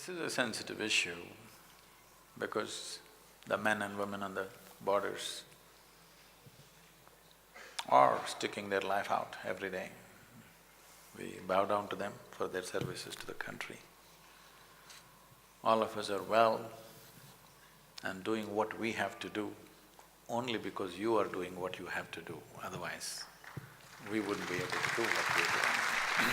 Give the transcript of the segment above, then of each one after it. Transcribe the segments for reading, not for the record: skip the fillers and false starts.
This is a sensitive issue because the men and women on the borders are sticking their life out every day. We bow down to them for their services to the country. All of us are well and doing what we have to do only because you are doing what you have to do, otherwise we wouldn't be able to do what we're doing.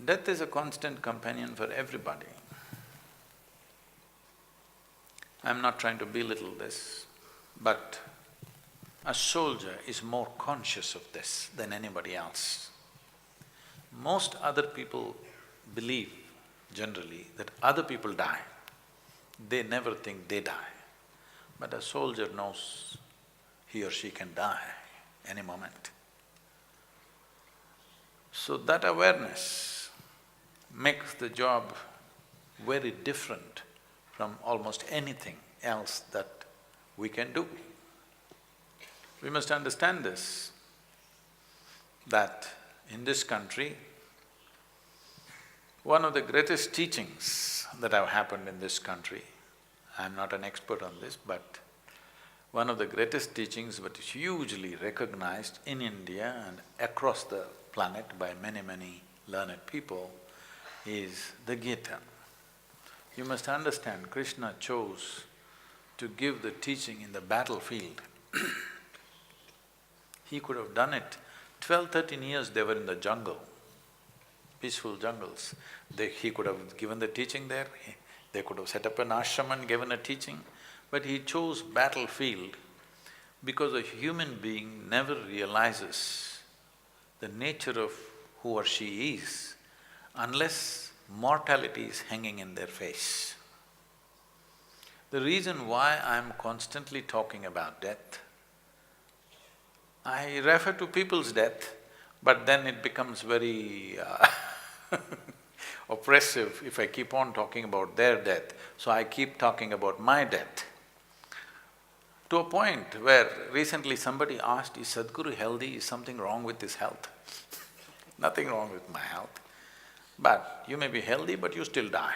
Death is a constant companion for everybody. I'm not trying to belittle this, but a soldier is more conscious of this than anybody else. Most other people believe generally that other people die. They never think they die. But a soldier knows he or she can die any moment. So that awareness makes the job very different from almost anything else that we can do. We must understand this, that in this country, one of the greatest teachings that have happened in this country, I'm not an expert on this, but one of the greatest teachings that is hugely recognized in India and across the planet by many, many learned people is the Gita. You must understand, Krishna chose to give the teaching in the battlefield. He could have done it. 12, 13 years they were in the jungle, peaceful jungles. He could have given the teaching there, they could have set up an ashram and given a teaching, but he chose battlefield because a human being never realizes the nature of who or she is unless mortality is hanging in their face. The reason why I'm constantly talking about death, I refer to people's death, but then it becomes very oppressive if I keep on talking about their death, so I keep talking about my death. To a point where recently somebody asked, is Sadguru healthy, is something wrong with his health? Nothing wrong with my health. But you may be healthy, but you still die.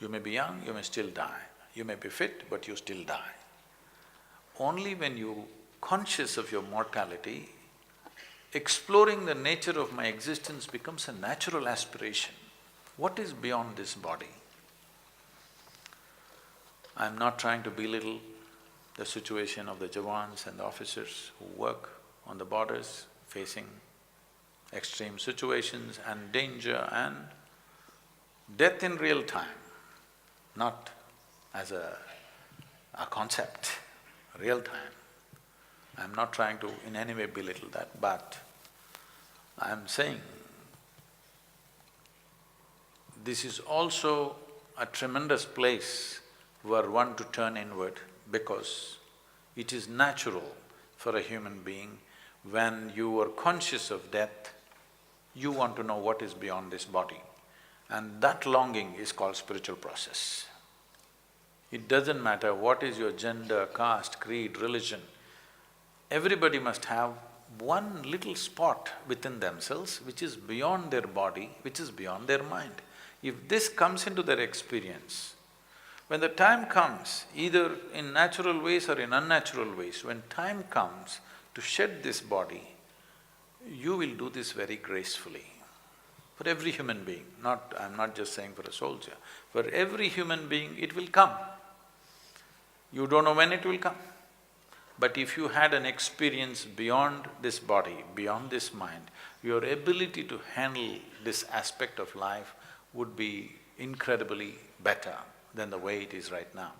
You may be young, you may still die. You may be fit, but you still die. Only when you're conscious of your mortality, exploring the nature of my existence becomes a natural aspiration. What is beyond this body? I'm not trying to belittle the situation of the Jawans and the officers who work on the borders, facing extreme situations and danger and death in real time, not as a concept, real time. I'm not trying to in any way belittle that, but I'm saying this is also a tremendous place where one to turn inward, because it is natural for a human being, when you are conscious of death, you want to know what is beyond this body. And that longing is called spiritual process. It doesn't matter what is your gender, caste, creed, religion, everybody must have one little spot within themselves which is beyond their body, which is beyond their mind. If this comes into their experience, when the time comes, either in natural ways or in unnatural ways, when time comes to shed this body, you will do this very gracefully. For every human being, I'm not just saying for a soldier, for every human being it will come. You don't know when it will come. But if you had an experience beyond this body, beyond this mind, your ability to handle this aspect of life would be incredibly better than the way it is right now.